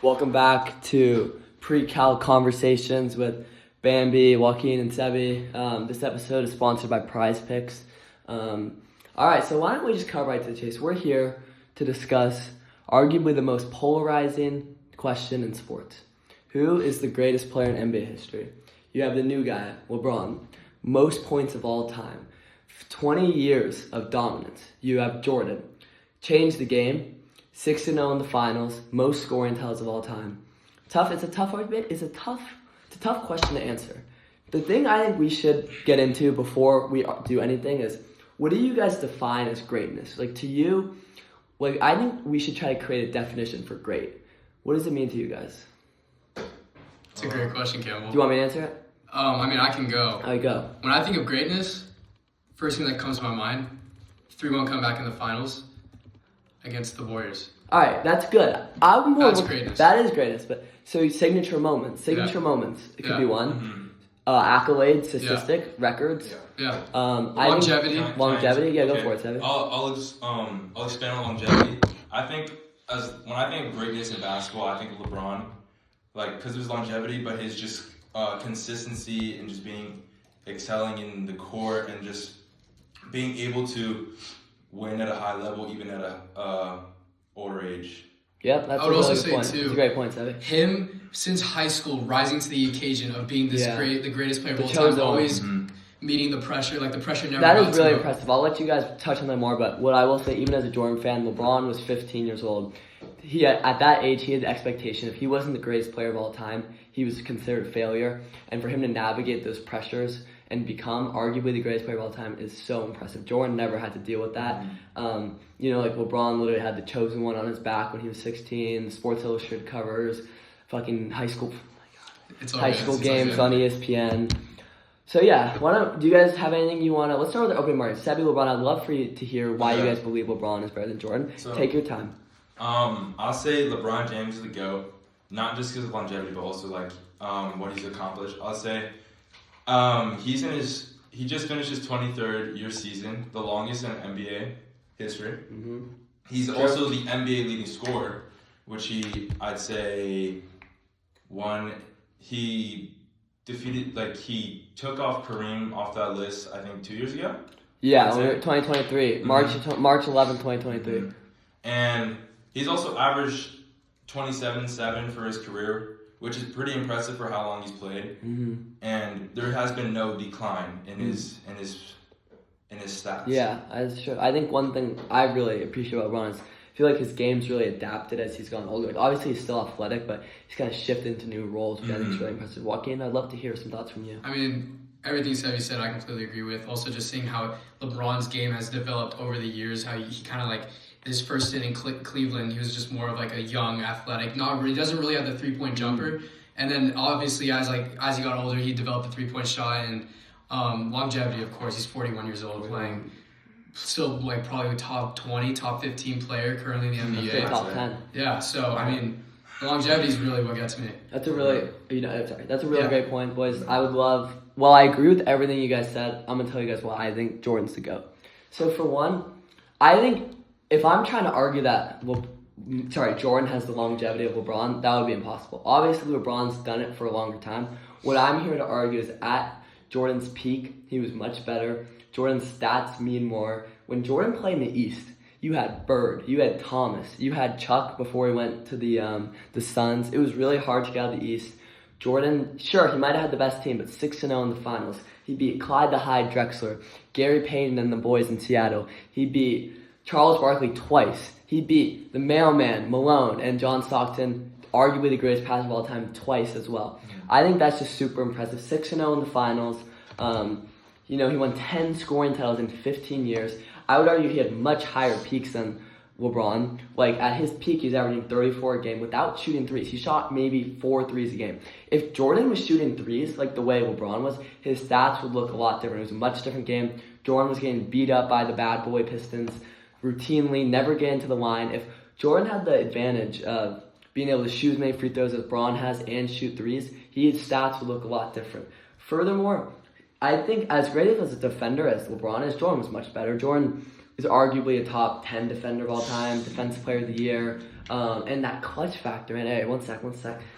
Welcome back to Precalc Conversations with Bambi, Juaquin, and Sebi. This episode is sponsored by Prize Picks. Alright, so why don't we just cut right to the chase? We're here to discuss arguably the most polarizing question in sports. Who is the greatest player in NBA history? You have the new guy, LeBron, most points of all time. 20 years of dominance. You have Jordan, changed the game. 6-0 in the finals, most scoring totals of all time. It's a tough argument. It's a tough question to answer. The thing I think we should get into before we do anything is, what do you guys define as greatness? Like, to you, like, I think we should try to create a definition for great. What does it mean to you guys? It's a great question, Campbell. Do you want me to answer it? I can go. I go. When I think of greatness, first thing that comes to my mind, 3-1 comeback in the finals against the Warriors. All right, that's good. That's greatness. That is greatness. But so signature moments. It could be one. Mm-hmm. Accolades, statistic, records. Yeah. Longevity. Go for it, Sebi. I'll expand on longevity. I think when I think of greatness in basketball, I think of LeBron, because of his longevity, but his just consistency and just excelling in the court and just being able to win at a high level, even at a older age. Yep, that's I would a also really say good point. too, That's a great point, Sebi. Him since high school rising to the occasion of being the greatest player of all chosen time, always meeting the pressure. Like the pressure never. That got is to really him. impressive. I'll let you guys touch on that more, but what I will say, even as a Jordan fan, LeBron was 15 years old. At that age, he had the expectation if he wasn't the greatest player of all time, he was considered a failure. And for him to navigate those pressures and become arguably the greatest player of all time is so impressive. Jordan never had to deal with that. LeBron literally had the chosen one on his back when he was 16, Sports Illustrated covers, fucking high school games on ESPN. So yeah, do you guys have anything you want to, let's start with the opening market. Sebi, LeBron, I'd love for you to hear why you guys believe LeBron is better than Jordan. So, take your time. I'll say LeBron James is the GOAT, not just because of longevity, but also what he's accomplished. I'll say he just finished his 23rd year season, the longest in NBA history. Mm-hmm. He's also the NBA leading scorer, which I'd say won. He defeated, he took off Kareem off that list, I think 2 years ago. Yeah, 2023, March 11, 2023. Mm-hmm. And he's also averaged 27-7 for his career, which is pretty impressive for how long he's played. Mm-hmm. And there has been no decline in his stats. Yeah, that's true. I think one thing I really appreciate about LeBron is I feel like his game's really adapted as he's gotten older. Obviously, he's still athletic, but he's kind of shifted into new roles, which I think is really impressive. Joaquin, I'd love to hear some thoughts from you. I mean, everything Sebi said, I completely agree with. Also, just seeing how LeBron's game has developed over the years, how he kind of his first stint in Cleveland, he was just more of a young, athletic, he doesn't really have the three-point jumper. And then obviously as he got older, he developed the three-point shot and longevity, of course. He's 41 years old, playing still probably top 20, top 15 player currently in the NBA. Top 10. Yeah, so I mean, the longevity is really what gets me. That's a really great point, boys. I agree with everything you guys said. I'm gonna tell you guys why I think Jordan's the GOAT. So for one, I think if I'm trying to argue that Jordan has the longevity of LeBron, that would be impossible. Obviously, LeBron's done it for a longer time. What I'm here to argue is at Jordan's peak, he was much better. Jordan's stats mean more. When Jordan played in the East, you had Bird, you had Thomas, you had Chuck before he went to the Suns. It was really hard to get out of the East. Jordan, sure, he might have had the best team, but 6-0 in the finals. He beat Clyde the Hyde Drexler, Gary Payton and the boys in Seattle. He beat Charles Barkley twice. He beat the mailman, Malone, and John Stockton, arguably the greatest passer of all time, twice as well. I think that's just super impressive. 6-0 in the finals. He won 10 scoring titles in 15 years. I would argue he had much higher peaks than LeBron. At his peak, he's averaging 34 a game without shooting threes. He shot maybe 4 threes a game. If Jordan was shooting threes the way LeBron was, his stats would look a lot different. It was a much different game. Jordan was getting beat up by the bad boy Pistons routinely, never getting to the line. If Jordan had the advantage of being able to shoot as many free throws as LeBron has and shoot threes, his stats would look a lot different. Furthermore, I think as great as a defender as LeBron is, Jordan was much better. Jordan is arguably a top 10 defender of all time, defensive player of the year. And that clutch factor, and hey, one sec.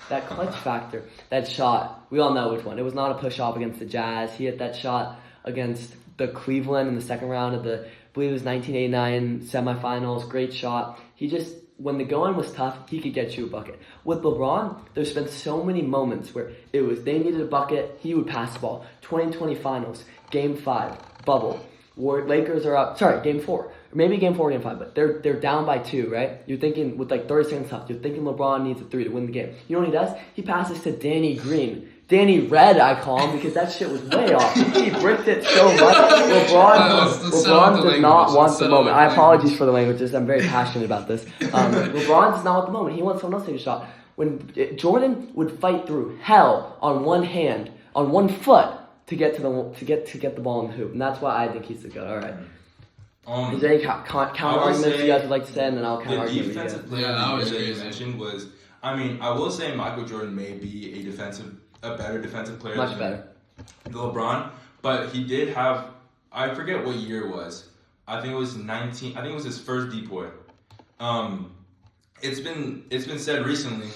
That clutch factor, that shot, we all know which one. It was not a push-off against the Jazz. He hit that shot against the Cleveland in the second round of the, I believe it was 1989 semifinals. Great shot. He just, when the going was tough, he could get you a bucket. With LeBron, there's been so many moments where it was, they needed a bucket, he would pass the ball. 2020 finals, Game 5, bubble. Lakers are up, Game 4. Maybe Game 4 or Game 5, but they're down by 2, right? You're thinking, with like 30 seconds left, you're thinking LeBron needs a 3 to win the game. You know what he does? He passes to Danny Green. Danny Red, I call him, because that shit was way off. He bricked it so much. LeBron does not want the moment. I apologize for the languages. I'm very passionate about this. LeBron does not want the moment. He wants someone else to take a shot. When Jordan would fight through hell on one hand, on one foot, to get to the ball in the hoop, and that's why I think he's the GOAT. All right. Is there any counter arguments you guys would like to say, and then I'll counter argue with you guys. The defensive player that you mentioned was, I mean, I will say Michael Jordan may be a better defensive player. Much better. LeBron, but he did have, I forget what year it was. I think it was his first depoy. It's been said recently,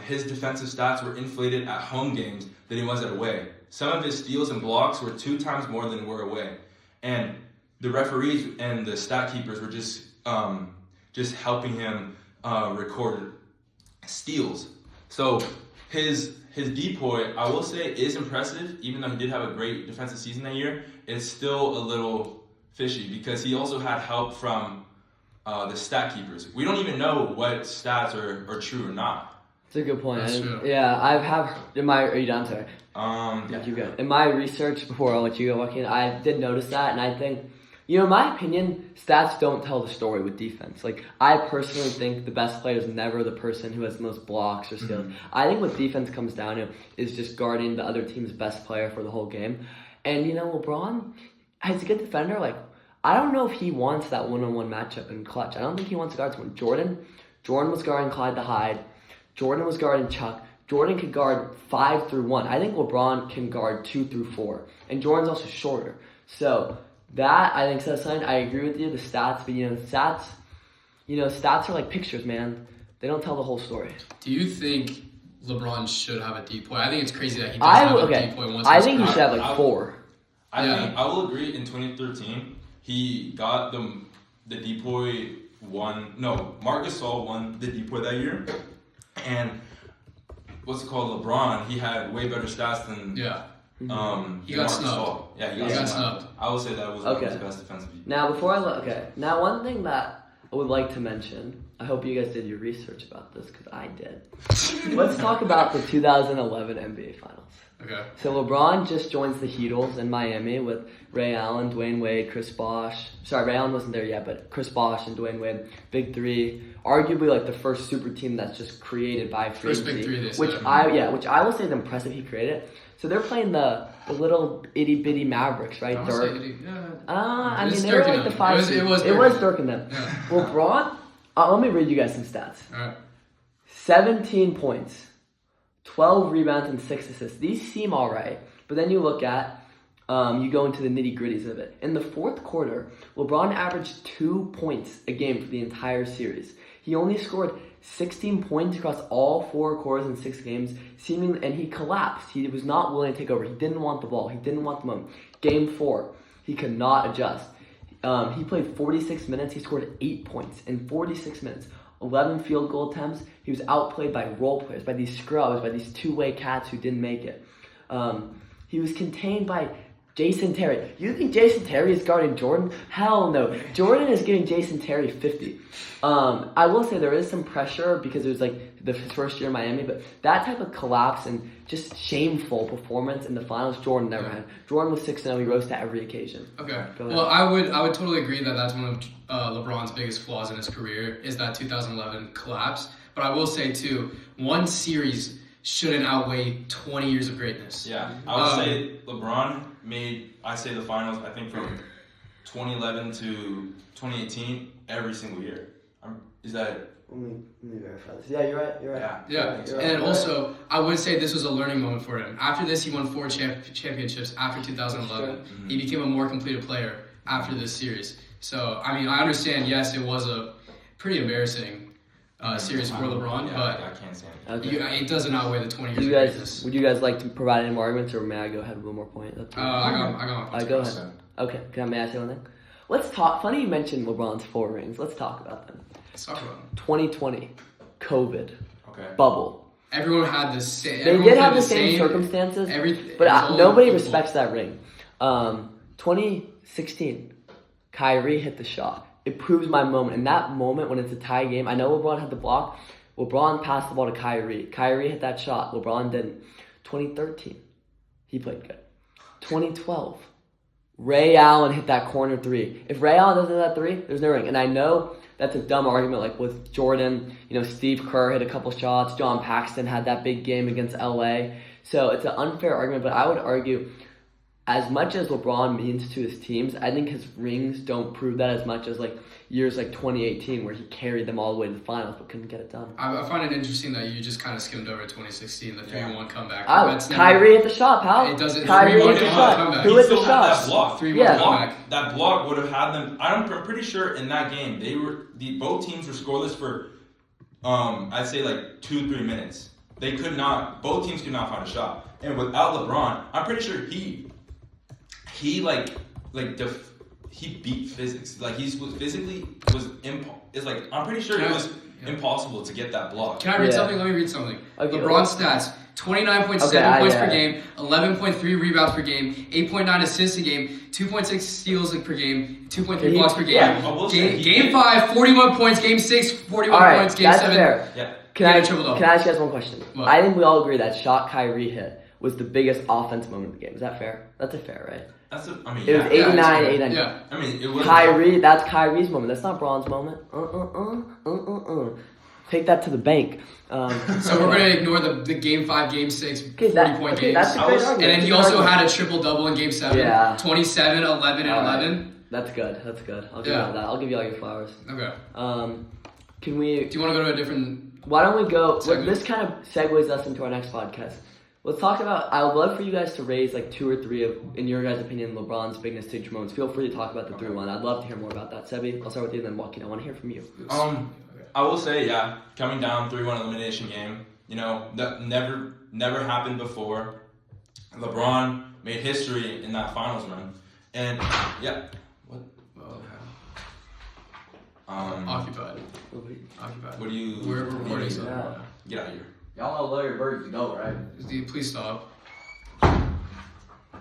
his defensive stats were inflated at home games than he was at away. Some of his steals and blocks were 2 times more than were away. And the referees and the stat keepers were just helping him record steals. So his depoy, I will say, is impressive. Even though he did have a great defensive season that year, it's still a little fishy because he also had help from the stat keepers. We don't even know what stats are true or not. That's a good point. That's true. Yeah, are you done, sorry? Yeah. Keep going. In my research, before I'll let you go, Joaquin, I did notice that, and I think, in my opinion, stats don't tell the story with defense. Like, I personally think the best player is never the person who has the most blocks or steals. Mm-hmm. I think what defense comes down to is just guarding the other team's best player for the whole game. And, LeBron, as a good defender, I don't know if he wants that one-on-one matchup in clutch. I don't think he wants to guard someone. Jordan was guarding Clyde the Hyde. Jordan was guarding Chuck. Jordan could guard 5 through 1. I think LeBron can guard 2 through 4. And Jordan's also shorter. So that, I think, says something. I agree with you, the stats. But, stats are like pictures, man. They don't tell the whole story. Do you think LeBron should have a depoy? I think it's crazy that he doesn't have a depoy once. I think he should have 4. I will agree. In 2013, he got the depoy one. No, Marc Gasol won the depoy that year. And what's it called? LeBron, he had way better stats than he got snubbed. Yeah, he got snubbed. I would say that was one of his best defensive. Now, now one thing that I would like to mention, I hope you guys did your research about this because I did. Let's talk about the 2011 NBA Finals. Okay. So LeBron just joins the Heatles in Miami with Ray Allen, Dwayne Wade, Chris Bosh. Sorry, Ray Allen wasn't there yet, but Chris Bosh and Dwayne Wade, big three. Arguably the first super team that's just created by free first big three, which I will say is impressive. He created. So they're playing the little itty bitty Mavericks, right? Dirk. They were like the 5. It was Dirk and them. Yeah. LeBron. Let me read you guys some stats. All right. 17 points. 12 rebounds and 6 assists. These seem all right, but then you look at, you go into the nitty-gritties of it. In the fourth quarter, LeBron averaged 2 points a game for the entire series. He only scored 16 points across all 4 quarters in 6 games, and he collapsed. He was not willing to take over. He didn't want the ball. He didn't want the moment. Game 4, he could not adjust. He played 46 minutes. He scored 8 points in 46 minutes. 11 field goal attempts. He was outplayed by role players, by these scrubs, by these two-way cats who didn't make it. He was contained by Jason Terry. You think Jason Terry is guarding Jordan? Hell no. Jordan is giving Jason Terry 50. I will say there is some pressure because it was his first year in Miami, but that type of collapse and just shameful performance in the finals, Jordan never had. Jordan was 6-0. He rose to every occasion. Okay. Well, I would totally agree that that's one of LeBron's biggest flaws in his career is that 2011 collapse. But I will say too, one series shouldn't outweigh 20 years of greatness. Yeah, I would say LeBron made, the finals, I think from 2011 to 2018, every single year. Is that... Let me verify this. Yeah, you're right. Yeah. And also, I would say this was a learning moment for him. After this, he won 4 championships after 2011. Mm-hmm. He became a more completed player after this series. So, I mean, I understand, yes, it was a pretty embarrassing series for LeBron, but I can't stand it. Okay. it doesn't outweigh the 20 years Do of you guys, greatness. would you guys like to provide any more arguments, or may I go ahead with one more point? That's I got my go points. ahead. Okay, may I say one thing? Let's talk. Funny you mentioned LeBron's 4 rings. Let's talk about them. Let's talk about it. 2020, COVID, Okay. bubble. Everyone had the same. They did have the same circumstances, but nobody respects that ring. 2016, Kyrie hit the shot. It proves my moment. In that moment, when it's a tie game, I know LeBron had the block. LeBron passed the ball to Kyrie. Kyrie hit that shot. LeBron didn't. 2013, he played good. 2012, Ray Allen hit that corner 3. If Ray Allen doesn't hit that 3, there's no ring. And I know that's a dumb argument, like with Jordan. Steve Kerr hit a couple shots. John Paxson had that big game against LA. So it's an unfair argument, but I would argue, as much as LeBron means to his teams, I think his rings don't prove that as much as like years like 2018 where he carried them all the way to the finals but couldn't get it done. I find it interesting that you just kind of skimmed over 2016, the 3-1 comeback. Kyrie hit the shot, pal. It doesn't. Kyrie hit the shot. Comeback. Who hit the That shot? block. 3-1 comeback. That block would have had them. I'm pretty sure in that game both teams were scoreless for I'd say like 2-3 minutes. They could not. Both teams could not find a shot. And without LeBron, I'm pretty sure he beat physics. Like I'm pretty sure it was impossible to get that block. Can I read something? Let me read something. Okay, LeBron stats: 29.7 points per game, 11.3 rebounds per game, 8.9 assists a game, 2.6 steals per game, 2.3 blocks per game. Yeah. Game 5, 41 points. Game 6, 41 points. Game that's 7. Fair. Yeah. Can I triple double. ask you guys one question? What? I think we all agree that shot Kyrie hit was the biggest offense moment of the game. Is that fair? That's fair, right? It was 89, 89. Yeah. I mean, it was Kyrie, that's Kyrie's moment. That's not Braun's moment. Take that to the bank. So we're going to ignore the Game 5, Game 6, 40-point games. That's a great argument. And then he also had a triple-double in Game 7. Yeah. 27, 11, and 11. That's good. I'll give you all that. I'll give you all your flowers. Okay. Can we... Do you want to go to a different... Why don't we go... segment? This kind of segues us into our next podcast. Let's talk about... I would love for you guys to raise like 2 or 3 of, in your guys' opinion, LeBron's biggest signature moments. Feel free to talk about the 3-1. I'd love to hear more about that. Sebi, I'll start with you, and then Joaquin. I want to hear from you. I will say, coming down 3-1 elimination game, that never happened before. LeBron made history in that finals run. And, what? Occupied. What do you... We're recording something. Yeah. Get out of here. Y'all know Larry Bird's to go, right? Please stop.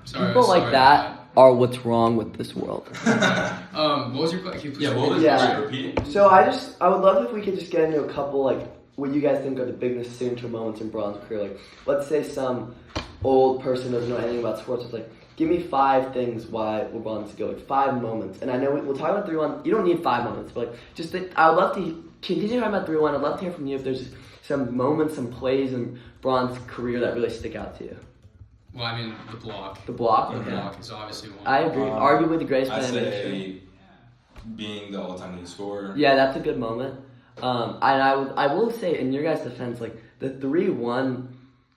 People like that are what's wrong with this world. What was your question? What was your repeat? So I would love if we could just get into a couple, like, what you guys think are the biggest signature moments in Braun's career. Like, let's say some old person doesn't know anything about sports. It's like, give me 5 things why LeBron's good. Like, 5 moments. And I know we'll talk about 3-1. You don't need 5 moments, but like, just I would love to continue talking about 3-1. I'd love to hear from you if there's some moments, some plays in Braun's career that really stick out to you. Well, I mean, the block. The block? The Okay. block is obviously one. I agree. Arguably the greatest I'd play in say history. being the all-time leading scorer. Yeah, that's a good moment. And I will say, in your guys' defense, like, the 3-1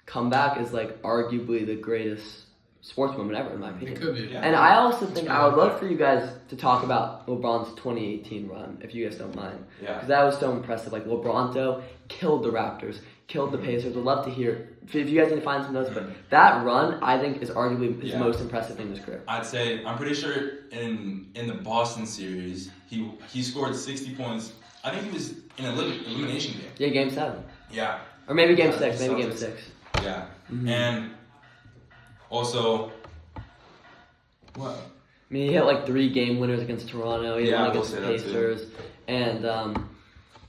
comeback is, like, arguably the greatest sports moment ever, in my opinion. It could be. Yeah. And I also think I would love for you guys to talk about LeBron's 2018 run, if you guys don't mind. Yeah. Because that was so impressive. Like, LeBron, though, killed the Raptors, killed the Pacers. Would love to hear, if you guys need to find some notes, but that run, I think, is arguably his most impressive thing in his career. I'd say, I'm pretty sure in the Boston series, he scored 60 points. I think he was in an elimination game. Yeah, Game 7. Yeah. Or maybe Game 6. Maybe Game 6. Yeah. Mm-hmm. And also, what? I mean, he hit like 3 game winners against Toronto. He won against the will say that too. Pacers. And,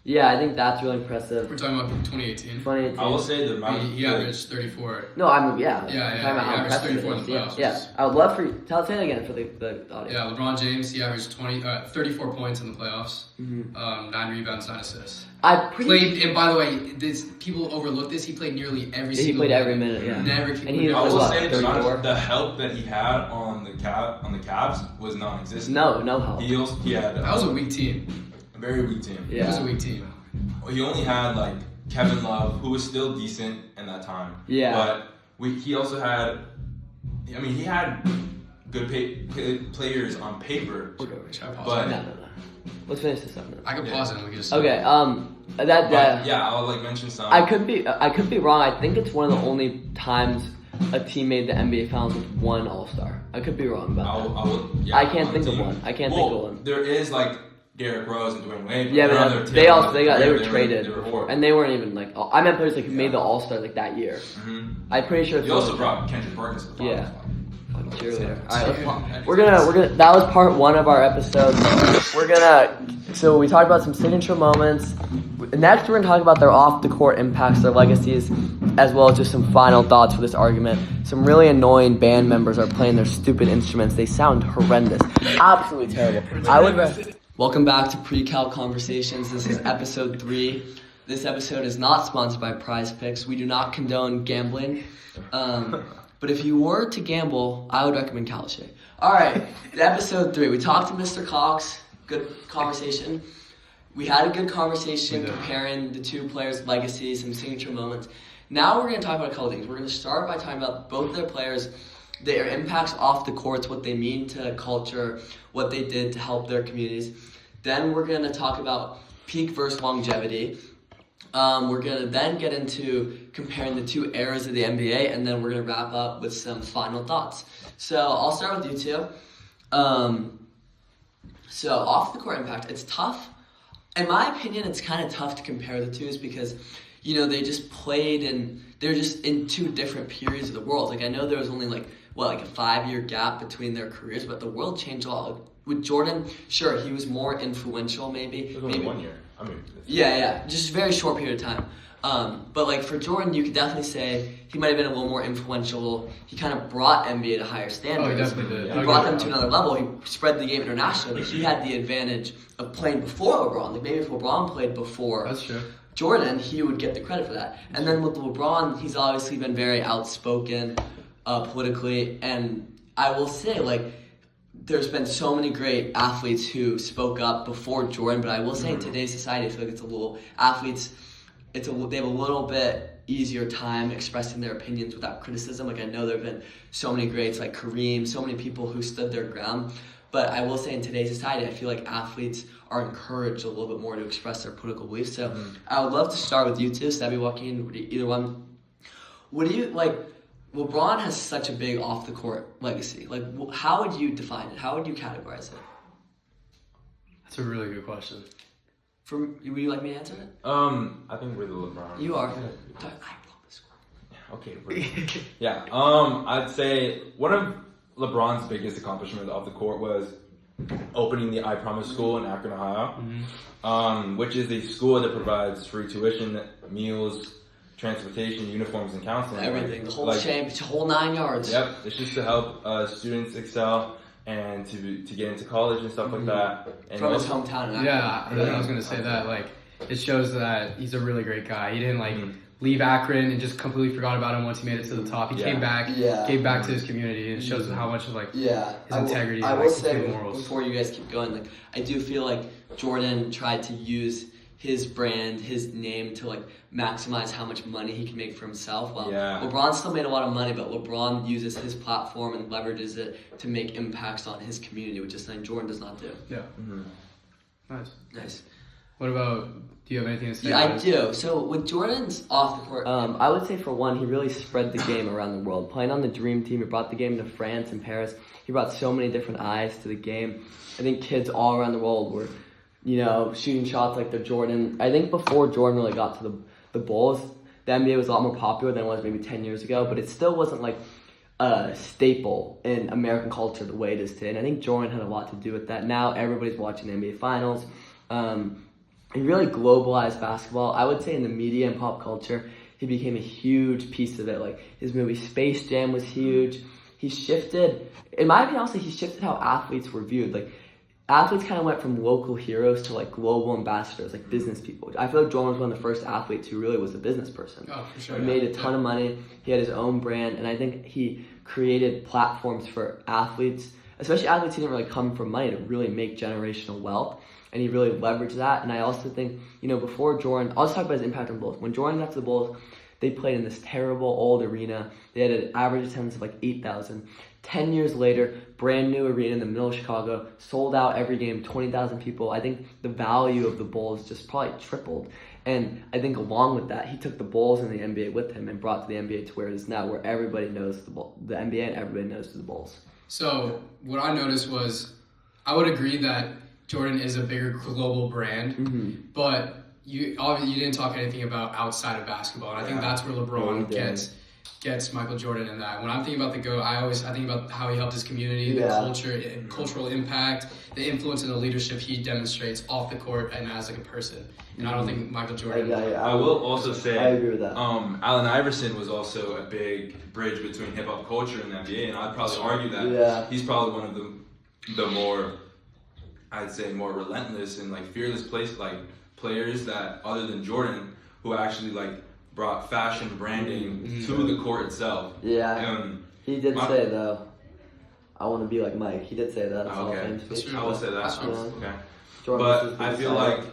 yeah, I think that's really impressive. We're talking about 2018. 2018. I will say the amount. He averaged 34. No, I mean, yeah. Yeah, Talking about how he averaged impressive 34 it in is. the playoffs. Yeah. I would love for you. Say it again for the audience. Yeah, LeBron James, he averaged 34 points in the playoffs. Mm-hmm. 9 rebounds, 9 assists. And by the way, people overlook this. He played nearly every single played every minute, yeah. Never. And he I will was say what, the help that he had on the Cavs was non-existent. No help. He had That was a weak team. a very weak team. It was a weak team. He only had like Kevin Love, who was still decent in that time. Yeah. But he also had. I mean, he had good players on paper. Should I pause But- it? No. Let's finish this up. I can pause it and we can just. Okay. But yeah, I'll like mention some. I could be wrong. I think it's one of the only times a team made the NBA Finals with one All-Star. I could be wrong about that. I can't think of one. I can't think of one. There is like Derrick Rose and Dwayne Wade. Yeah, but they were traded, They were horrible. and they weren't even like. I meant players like who made the All-Star like that year. I'm pretty sure. It's You also brought Kendrick Perkins. To the Yeah. finals. Cheerleader. All right, we're gonna. That was part 1 of our episode. So we talked about some signature moments. Next, we're gonna talk about their off-the-court impacts, their legacies, as well as just some final thoughts for this argument. Some really annoying band members are playing their stupid instruments. They sound horrendous, absolutely terrible. Welcome back to Precalc Conversations. This is episode 3. This episode is not sponsored by Prize Picks. We do not condone gambling. But if you were to gamble, I would recommend Caliche. All right, episode 3. We talked to Mr. Cox. Good conversation. We had a good conversation comparing the two players' legacies and signature moments. Now we're going to talk about a couple things. We're going to start by talking about both of their players, their impacts off the courts, what they mean to culture, what they did to help their communities. Then we're going to talk about peak versus longevity. We're going to then get into comparing the two eras of the NBA, and then we're going to wrap up with some final thoughts. So I'll start with you two. So off the court impact, it's tough. In my opinion, it's kind of tough to compare the two because, they just played and they're just in two different periods of the world. Like I know there was only like a 5-year gap between their careers, but the world changed a lot. Like, with Jordan, sure, he was more influential maybe. It was only 1 year. I mean. Yeah, just a very short period of time. But like for Jordan, you could definitely say he might have been a little more influential. He kind of brought NBA to higher standards. Oh, he definitely did. He brought them to another level. He spread the game internationally. He had the advantage of playing before LeBron. Like maybe if LeBron played before That's true. Jordan, he would get the credit for that. And then with LeBron, he's obviously been very outspoken politically. And I will say, there's been so many great athletes who spoke up before Jordan, but I will say in today's society, I feel like they have a little bit easier time expressing their opinions without criticism. Like I know there have been so many greats like Kareem, so many people who stood their ground. But I will say in today's society, I feel like athletes are encouraged a little bit more to express their political beliefs. So I would love to start with you two, Sebi, Joaquin, either one. What do you like? LeBron has such a big off-the-court legacy. Like, how would you define it? How would you categorize it? That's a really good question. Would you like me to answer it? I think we're the LeBron. You are. Yeah. I promise. Okay. Yeah. I'd say one of LeBron's biggest accomplishments off the court was opening the I Promise School in Akron, Ohio, which is a school that provides free tuition, meals, transportation, uniforms, and counseling. Everything. The whole 9 yards. Yep. It's just to help students excel and to get into college and stuff like that. And From his hometown. I was going to say that. It shows that he's a really great guy. He didn't leave Akron and just completely forgot about him once he made it to the top. He came back, gave back to his community, and it shows how much of his integrity I will and say, his morals. before you guys keep going, I do feel like Jordan tried to use his brand, his name to maximize how much money he can make for himself. Well, LeBron still made a lot of money, but LeBron uses his platform and leverages it to make impacts on his community, which is something Jordan does not do. Yeah. Nice. What about, do you have anything to say? Yeah, I do. So with Jordan's off the court, I would say for one, he really spread the game around the world. Playing on the Dream Team, he brought the game to France and Paris. He brought so many different eyes to the game. I think kids all around the world were shooting shots like the Jordan. I think before Jordan really got to the Bulls, the NBA was a lot more popular than it was maybe 10 years ago, but it still wasn't a staple in American culture the way it is today. And I think Jordan had a lot to do with that. Now everybody's watching the NBA Finals. He really globalized basketball. I would say in the media and pop culture, he became a huge piece of it. His movie Space Jam was huge. He shifted, in my opinion, also he shifted how athletes were viewed. Athletes kind of went from local heroes to global ambassadors, business people. I feel like Jordan was one of the first athletes who really was a business person. Oh, for sure. He made a ton of money. He had his own brand, and I think he created platforms for athletes, especially athletes who didn't really come from money, to really make generational wealth. And he really leveraged that. And I also think, before Jordan, I'll just talk about his impact on Bulls. When Jordan got to the Bulls, They played in this terrible old arena. They had an average attendance of like 8,000. 10 years later, brand new arena in the middle of Chicago, sold out every game, 20,000 people. I think the value of the Bulls just probably tripled. And I think along with that, he took the Bulls and the NBA with him and brought the NBA to where it is now, where everybody knows the NBA and everybody knows the Bulls. So what I noticed was, I would agree that Jordan is a bigger global brand, but you didn't talk anything about outside of basketball, and I think that's where LeBron gets Michael Jordan in that. When I'm thinking about the GOAT, I think about how he helped his community, the cultural impact, the influence and the leadership he demonstrates off the court and as like a person. And I don't think Michael Jordan. I will also say, I agree with that. Allen Iverson was also a big bridge between hip hop culture and the NBA, and I'd probably argue that he's probably one of the more, I'd say, more relentless and like fearless players that, other than Jordan, who actually like brought fashion branding to the court itself. Yeah. He did say though, I want to be like Mike. He did say that. Okay. I will say that. Okay. Jordan, but I feel like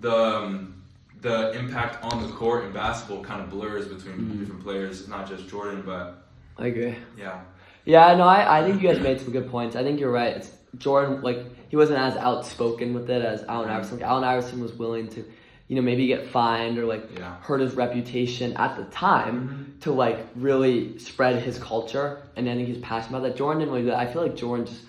the impact on the court in basketball kind of blurs between different players, not just Jordan, but I agree. Yeah. Yeah, no, I think you guys made some good points. I think you're right. It's Jordan, like, he wasn't as outspoken with it as Allen Iverson. Like, Allen Iverson was willing to, maybe get fined or, like, hurt his reputation at the time to, like, really spread his culture. And I think he's passionate about that. Jordan didn't really do that. I feel like Jordan just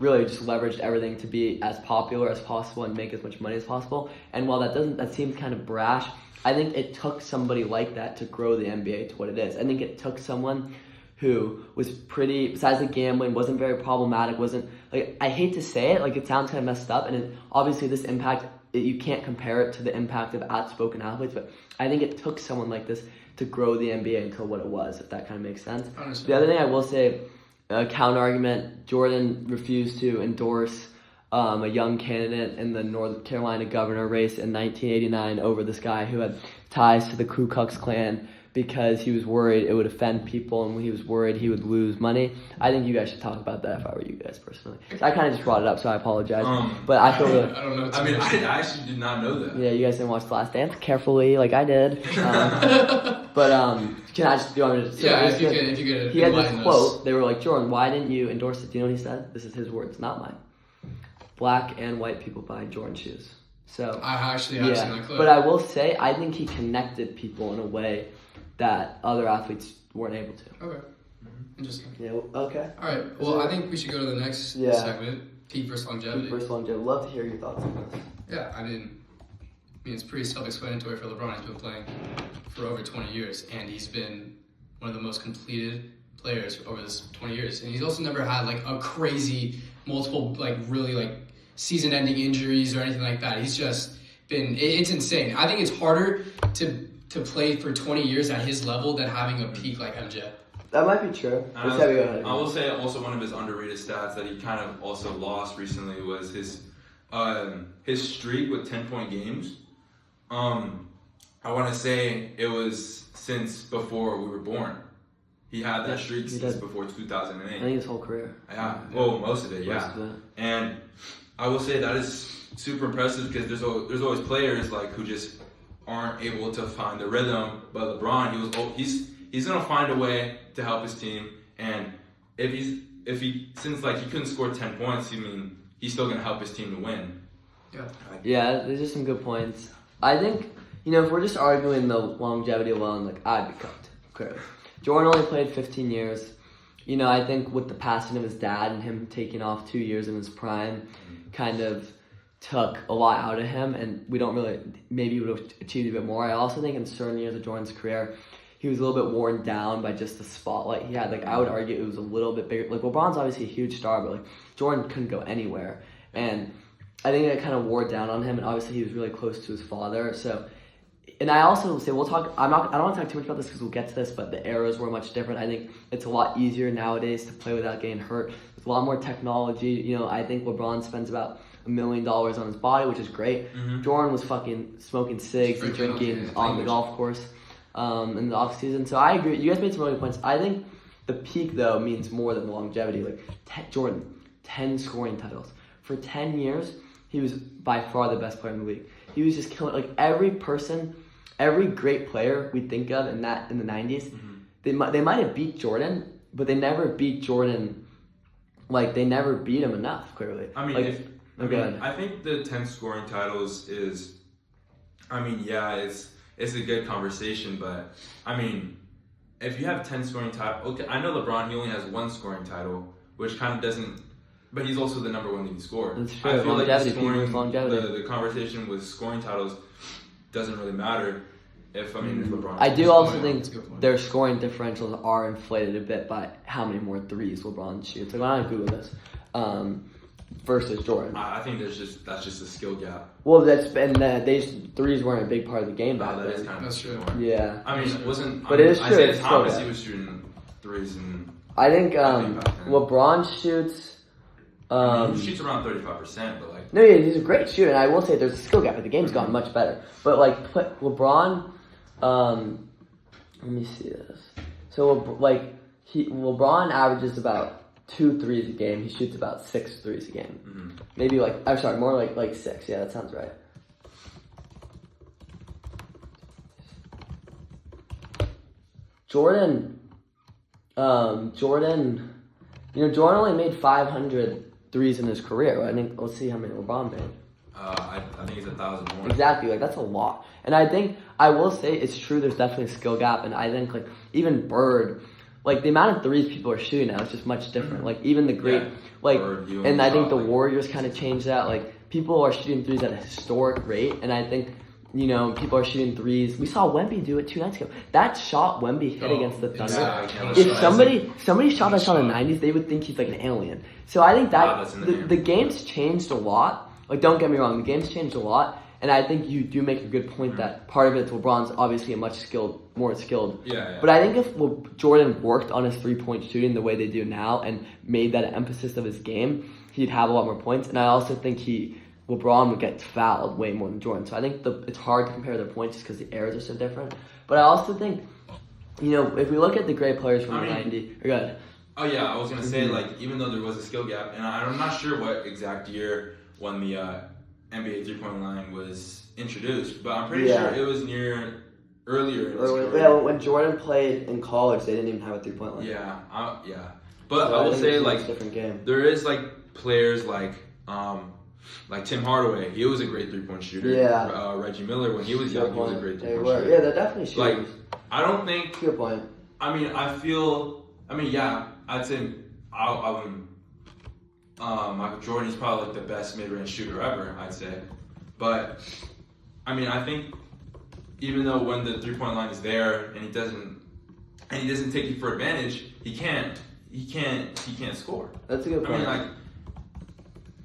leveraged everything to be as popular as possible and make as much money as possible. And while that seems kind of brash, I think it took somebody like that to grow the NBA to what it is. I think it took someone who was pretty, besides the gambling, wasn't very problematic, wasn't, like, I hate to say it, like, it sounds kind of messed up, and obviously this impact, you can't compare it to the impact of outspoken athletes, but I think it took someone like this to grow the NBA into what it was, if that kind of makes sense. The other thing I will say, counter argument, Jordan refused to endorse a young candidate in the North Carolina governor race in 1989 over this guy who had ties to the Ku Klux Klan, because he was worried it would offend people and he was worried he would lose money. I think you guys should talk about that if I were you guys personally. So I kind of just brought it up, so I apologize. But I feel I don't know. I actually did not know that. Yeah, you guys didn't watch The Last Dance carefully like I did. But can I just do you want me to? If you could. He had this quote. They were like, Jordan, why didn't you endorse it? Do you know what he said? This is his words, not mine. Black and white people buy Jordan shoes. So I actually have seen that clip. But I will say, I think he connected people in a way that other athletes weren't able to. Okay. Interesting. Yeah, okay. All right. Well, I think we should go to the next segment, peak versus longevity. Peak versus longevity. Love to hear your thoughts on this. Yeah, I mean, it's pretty self-explanatory for LeBron. He's been playing for over 20 years, and he's been one of the most completed players over this 20 years. And he's also never had, like, a crazy, multiple, like, really, like, season-ending injuries or anything like that. He's just been, it's insane. I think it's harder to play for 20 years at his level than having a peak like MJ. That might be true. I will say also one of his underrated stats that he kind of also lost recently was his streak with 10-point games. I want to say it was since before we were born. He had that streak since before 2008. I think his whole career. Yeah, well, most of it, yeah. Most of it. And I will say that is super impressive because there's always players like who just aren't able to find the rhythm. But LeBron, he's gonna find a way to help his team. And if he since like he couldn't score 10 points, he's still gonna help his team to win. Yeah, there's just some good points. I think if we're just arguing the longevity alone, like I'd be cooked. Clearly, Jordan only played 15 years. I think with the passing of his dad and him taking off 2 years in his prime, kind of took a lot out of him, and we don't really, maybe he would have achieved a bit more. I also think in certain years of Jordan's career, he was a little bit worn down by just the spotlight he had. Like, I would argue it was a little bit bigger. Like, LeBron's obviously a huge star, but, like, Jordan couldn't go anywhere. And I think that kind of wore down on him, and obviously he was really close to his father. So, and I also will say, I don't want to talk too much about this because we'll get to this, but the eras were much different. I think it's a lot easier nowadays to play without getting hurt. There's a lot more technology. I think LeBron spends about $1 million on his body, which is great. Jordan was fucking smoking cigs and drinking on the golf course in the off season. So I agree. You guys made some really good points. I think the peak though means more than the longevity. Like Jordan, 10 scoring titles for 10 years. He was by far the best player in the league. He was just killing. Like every person every great player we think of in the 90s, they might have beat Jordan, but they never beat Jordan. Like they never beat him enough. Clearly, I mean, I think the 10 scoring titles is. I mean, yeah, it's a good conversation, but I mean, if you have 10 scoring titles, okay, I know LeBron, he only has 1 scoring title, which kind of doesn't, but he's also the number 1 leading scorer. That's true. I feel like longevity. The conversation with scoring titles doesn't really matter if LeBron. I do also think their scoring differentials are inflated a bit by how many more threes LeBron shoots. Like, why not Google this? Versus Jordan. I think that's just a skill gap. Well, these threes weren't a big part of the game back then. That's true. Yeah. I mean, it wasn't. But it is true. Isaiah Thomas, he was shooting threes, and I think LeBron shoots. He shoots around 35%, but like. No, yeah, he's a great shooter, and I will say there's a skill gap, but the game's gotten much better. But like, LeBron. Let me see this. So LeBron averages about 2 threes a game. He shoots about 6 threes a game. Mm-hmm. Maybe more like 6. Yeah, that sounds right. Jordan, Jordan only made 500 threes in his career. I think, let's see how many LeBron made. I think it's 1,000 more. Exactly, that's a lot. And I think, I will say, it's true, there's definitely a skill gap, and I think, even Bird, the amount of threes people are shooting now is just much different. Even the great, Bird, and I think the Warriors kind of changed that. People are shooting threes at a historic rate, and I think, people are shooting threes. We saw Wemby do it 2 nights ago. That shot Wemby hit against the Thunder. If somebody shot that shot in the 90s, they would think he's like an alien. So I think that the game's changed a lot. Don't get me wrong, the game's changed a lot, and I think you do make a good point that part of it's LeBron's obviously more skilled. Yeah. But I think if Jordan worked on his 3-point shooting the way they do now and made that an emphasis of his game, he'd have a lot more points. And I also think LeBron would get fouled way more than Jordan. So I think it's hard to compare their points just because the errors are so different. But I also think, if we look at the great players from the 90s, go ahead. Oh yeah, I was gonna say even though there was a skill gap, and I'm not sure what exact year when the NBA 3-point line was introduced, but I'm pretty sure it was earlier in his career. Yeah, when Jordan played in college, they didn't even have a 3-point line. Yeah. But I will say it's a different game. There is players like Tim Hardaway. He was a great 3-point shooter. Yeah. Reggie Miller, when he was young, he was a great 3-point shooter. Yeah, they're definitely shooters. I don't think. Good point. I'd say Michael Jordan is probably the best mid-range shooter ever, I'd say. But I think even though when the 3-point line is there and he doesn't take you for advantage, he can't score. That's a good point.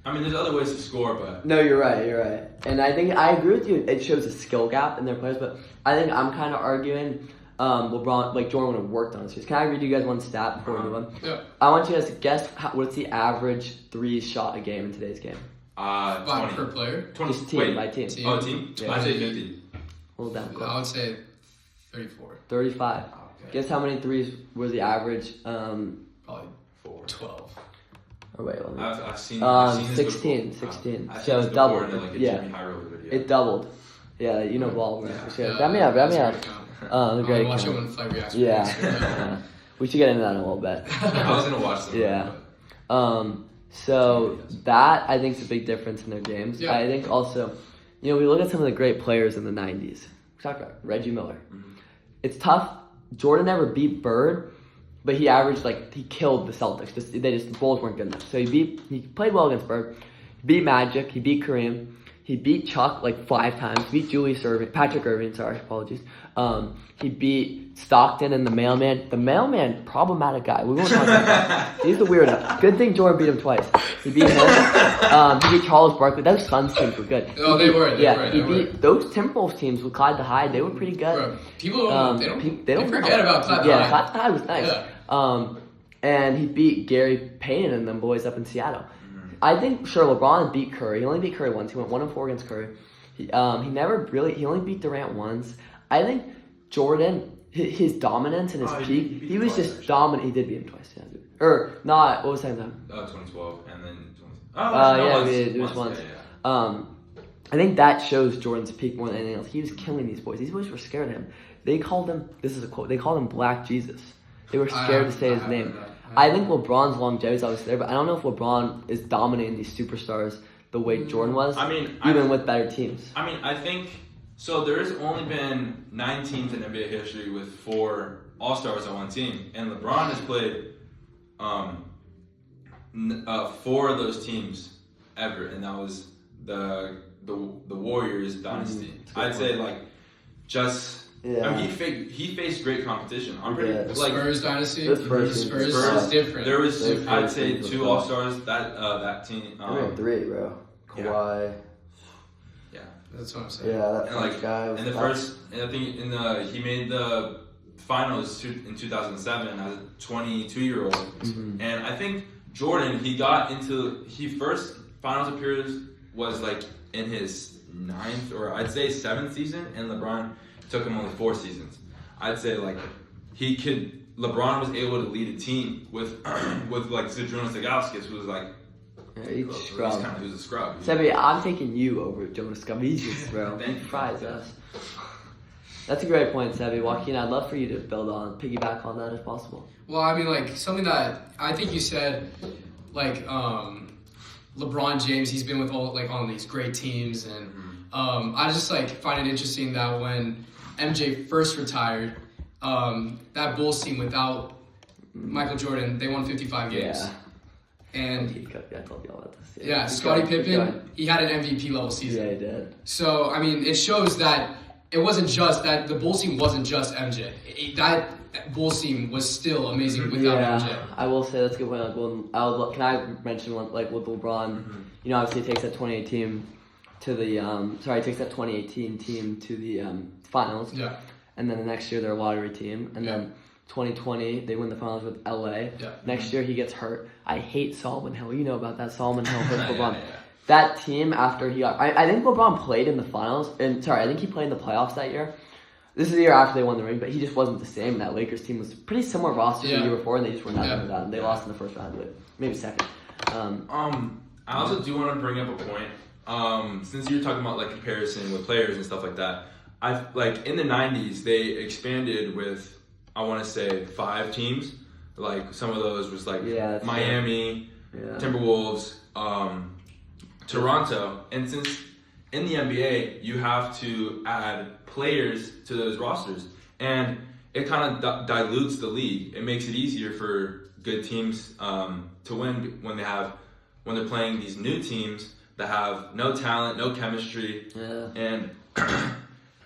There's other ways to score, but no, you're right. And I think I agree with you. It shows a skill gap in their players, but I think I'm kind of arguing LeBron, Jordan would have worked on this. Can I read you guys one stat before we move on? Yeah. I want you guys to guess what's the average threes shot a game in today's game. 20 per player. 20. Just team by team. Oh, team. Yeah. I'd say 50. Hold down. I would say 34. 35. Okay. Guess how many threes was the average? Probably 12. Oh wait, let me. I've seen 16. This before. 16. I've So seen it doubled. Before in, Yeah. Jimmy Hyro video. It doubled. Yeah, ball. Yeah. Wrap me up. The great. Watch it when Fight reacts. Yeah. We should get into that in a little bit. I was gonna watch them. Yeah. So that I think is a big difference in their games. Yeah. I think also, we look at some of the great players in the 90s. We talked about Reggie Miller. Mm-hmm. It's tough. Jordan never beat Bird, but he averaged he killed the Celtics. The Bulls weren't good enough. So he played well against Bird. He beat Magic. He beat Kareem. He beat Chuck 5 times. He beat Patrick Irving. Sorry, apologies. He beat Stockton and the Mailman. The Mailman, problematic guy. We won't talk about that. He's the weirdo. Good thing Jordan beat him twice. He beat him. He beat Charles Barkley. Those Suns teams were good. Oh, they were. He beat those Timberwolves teams with Clyde the Hyde. They were pretty good. Bro, people they forget about Clyde the Hyde. Yeah, Clyde the Hyde was nice. Yeah. And he beat Gary Payton and them boys up in Seattle. I think LeBron beat Curry. He only beat Curry once. He went 1-4 against Curry. He only beat Durant once. I think Jordan, his dominance and his peak, he was just dominant. He did beat him twice. Yeah. Or not, what was the second time? 2012 and then 20. It was once. Yeah. I think that shows Jordan's peak more than anything else. He was killing these boys. These boys were scared of him. They called him, this is a quote, they called him Black Jesus. They were scared to say his name. I think LeBron's longevity is obviously there, but I don't know if LeBron is dominating these superstars the way Jordan was, even with better teams. I think, so there's only been 9 teams in NBA history with 4 All-Stars on one team, and LeBron has played 4 of those teams ever, and that was the Warriors dynasty. I'd say he faced great competition. I'm pretty The Spurs dynasty. The Spurs is different. There was I'd say 2 All-Stars that team. 3, bro. Kawhi. Yeah, that's what I'm saying. Yeah, that first guy. And I think he made the finals in 2007 as a 22-year-old, and I think Jordan he first finals appearance was like in his 9th or I'd say 7th season, and LeBron took him only 4 seasons. I'd say LeBron was able to lead a team with like Zydrunas Ilgauskas, who was like he was a scrub. Sebi, I'm taking you over Jonas Gavicius, bro. He fries us. That's a great point, Sebi. Joaquin, I'd love for you to piggyback on that if possible. Well, I mean, like, something that I think you said, like, LeBron James, he's been with on these great teams, and I just, like, find it interesting that when MJ first retired, that Bulls team without Michael Jordan, they won 55 games. Yeah. And I told you all about this. Yeah, Scottie Pippen, he had an MVP level season. Yeah, he did. So, I mean, it shows that it wasn't just that the Bulls team wasn't just MJ. That Bulls team was still amazing without MJ. I will say that's a good point. Can I mention one, like with LeBron? You know, obviously he takes that 2018 team to the finals. Yeah. And then the next year they're a lottery team, and then 2020 they win the finals with LA. Yeah. Next year he gets hurt. I hate Solomon Hill. You know about that. Solomon Hill hurt LeBron. Yeah. That team after he got, I think LeBron played in the finals, I think he played in the playoffs that year. This is the year after they won the ring, but he just wasn't the same. That Lakers team was pretty similar roster to the year before, and they just were nothing with that. And they lost in the first round, maybe second. I also do want to bring up a point. Since you're talking about like comparison with players and stuff like that, in the 90s they expanded with, I want to say 5 teams. Like some of those was like Miami, Timberwolves, Toronto, and since in the NBA you have to add players to those rosters, and it kind of dilutes the league. It makes it easier for good teams to win when they're playing these new teams that have no talent, no chemistry, and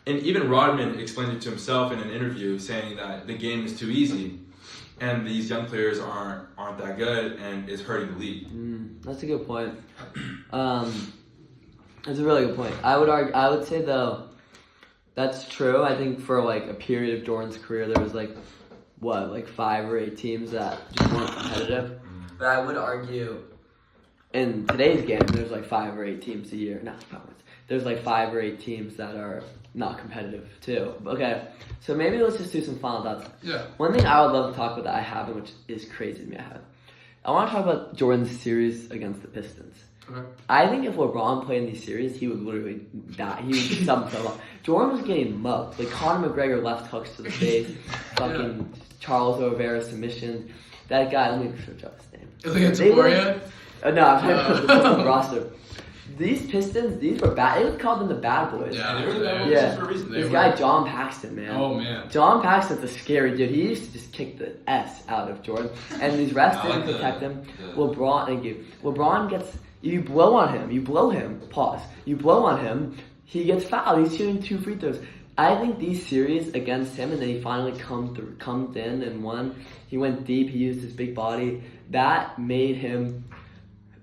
even Rodman explained it to himself in an interview, saying that the game is too easy, and these young players aren't that good, and it's hurting the league. That's a good point. That's a really good point. I would say though, that's true. I think for like a period of Jordan's career, there was like 5 or 8 teams that just weren't competitive. But I would argue, in today's game, there's like 5 or 8 teams a year. There's like 5 or 8 teams that are not competitive too. Okay, so maybe let's just do some final thoughts. Yeah. One thing I would love to talk about that I haven't, which is crazy to me, I want to talk about Jordan's series against the Pistons. Okay. I think if LeBron played in these series, he would literally die. He would do something so long. Jordan was getting mugged. Like Conor McGregor left hooks to the face, fucking Charles Oliveira submissions. That guy, let me search up his name. Ilya No, I'm trying to put the Pistons roster. These Pistons, these were bad. They would call them the bad boys. Yeah, they were there. Yeah. For a reason. This guy, John Paxson, man. Oh, man. John Paxson's a scary dude. He used to just kick the S out of Jordan. And these refs didn't protect him. LeBron gets, you blow on him. You blow him. Pause. You blow on him. He gets fouled. He's shooting 2 free throws. I think these series against him, and then he finally comes in and won. He went deep. He used his big body. That made him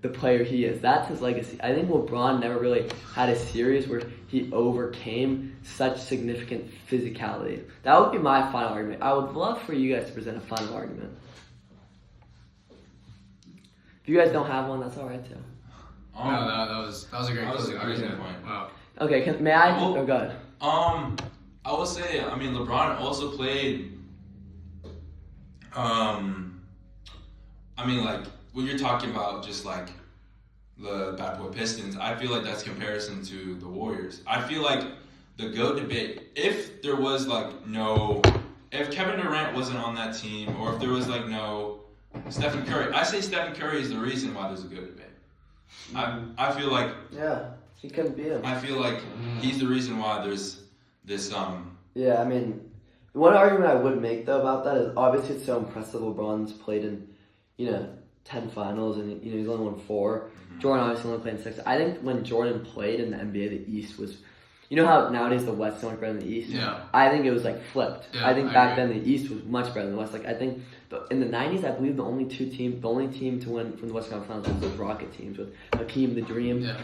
the player he is. That's his legacy. I think LeBron never really had a series where he overcame such significant physicality. That would be my final argument. I would love for you guys to present a final argument. If you guys don't have one, that's all right too. No, that was a great point. Wow. Okay, may I? Oh, go ahead. I will say, LeBron also played. When you're talking about just like the Bad Boy Pistons, I feel like that's comparison to the Warriors. I feel like the GOAT debate, if there was if Kevin Durant wasn't on that team, or if there was no Stephen Curry, I say Stephen Curry is the reason why there's a GOAT debate. I feel like he couldn't beat him. I feel like he's the reason why there's this Yeah, I mean, one argument I would make though about that is obviously it's so impressive. LeBron's played in 10 finals and he's only won 4. Mm-hmm. Jordan obviously only played in 6. I think when Jordan played in the NBA, the East was, how nowadays the West is so much better than the East. Yeah. I think it was flipped. Yeah, I think back then the East was much better than the West. I think in the 90s, I believe the only team to win from the Western Conference Finals was the Rocket teams with Hakeem the Dream. Yeah.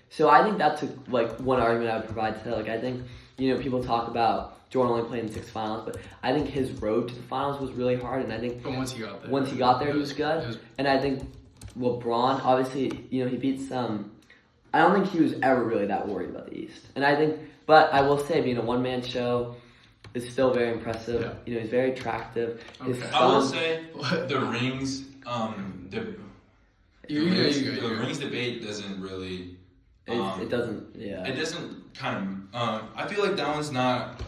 So I think that's one argument I would provide today. I think people talk about Jordan only played in 6 finals, but I think his road to the finals was really hard, and I think But once he got there, he was good. And I think LeBron, obviously, he beat some. I don't think he was ever really that worried about the East, and I think, but I will say, being a one-man show is still very impressive. Yeah. He's very attractive. Okay. I will say the rings, the rings debate doesn't really. It doesn't. Yeah. It doesn't kind of. I feel like that one's not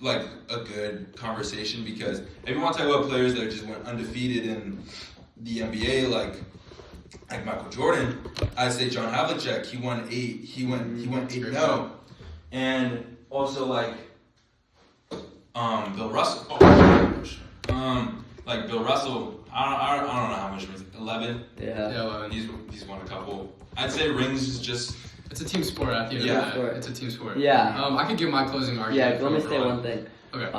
a good conversation, because if you want to talk about players that just went undefeated in the NBA, like Michael Jordan, I'd say John Havlicek. He won 8. He went 8-0, and also Bill Russell. Oh Bill Russell. I don't know how much rings. 11. Yeah. 11. He's won a couple. I'd say rings is just. It's a team sport at the end of the day. It's a team sport. Yeah. I could give my closing argument. Yeah, let me say one thing. Okay.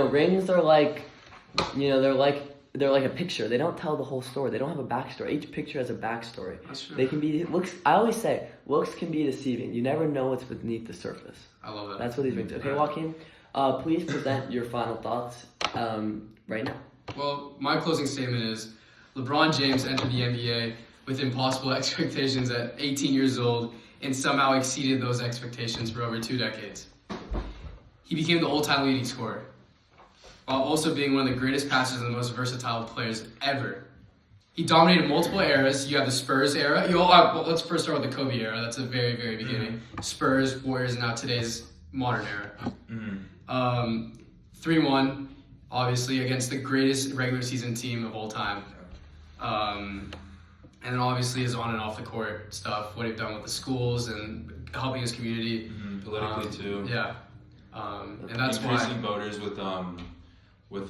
Rings are they're like a picture. They don't tell the whole story. They don't have a backstory. Each picture has a backstory. That's true. They can be looks. I always say looks can be deceiving. You never know what's beneath the surface. I love that. That's what these rings are. Okay, Joaquin, please present your final thoughts right now. Well, my closing statement is LeBron James entered the NBA with impossible expectations at 18 years old and somehow exceeded those expectations for over 2 decades. He became the all-time leading scorer, while also being one of the greatest passers and the most versatile players ever. He dominated multiple eras. You have the Spurs era. Let's first start with the Kobe era. That's the very, very beginning. Spurs, Warriors, and now today's modern era. 3-1, obviously, against the greatest regular season team of all time. And then obviously his on and off the court stuff, what he's done with the schools and helping his community. Politically too. Yeah. And that's increasing why voters with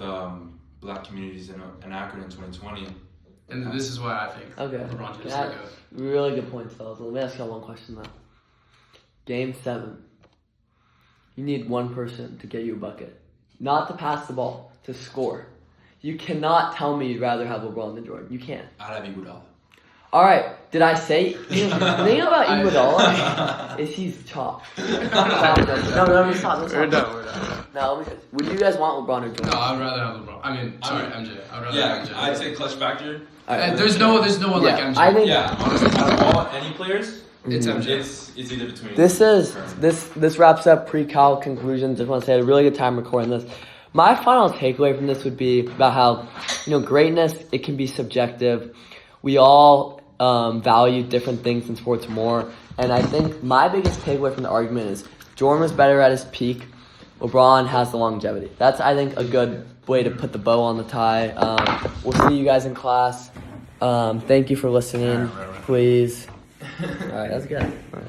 black communities in Akron in 2020. And this is why I think LeBron James is good. Really good points, fellas. Let me ask y'all one question though. Game 7. You need one person to get you a bucket. Not to pass the ball, to score. You cannot tell me you'd rather have LeBron than Jordan. You can't. I'd have Iguodala. All right, did I say? The thing about Iguodala is he's chopped. No, let me stop. We're done. No, would you guys want LeBron or Jordan? No, I'd rather have LeBron. MJ. I'd rather have MJ. I'd say clutch factor. Right, there's no one like MJ. I think honestly, out of all any players, it's MJ. It's either between. This wraps up Precalc conclusions. I just want to say I had a really good time recording this. My final takeaway from this would be about how greatness, it can be subjective. We all value different things in sports more, and I think my biggest takeaway from the argument is Jordan was better at his peak. LeBron has the longevity. That's, I think, a good way to put the bow on the tie. We'll see you guys in class. Thank you for listening. Please. All right, that's good. All right.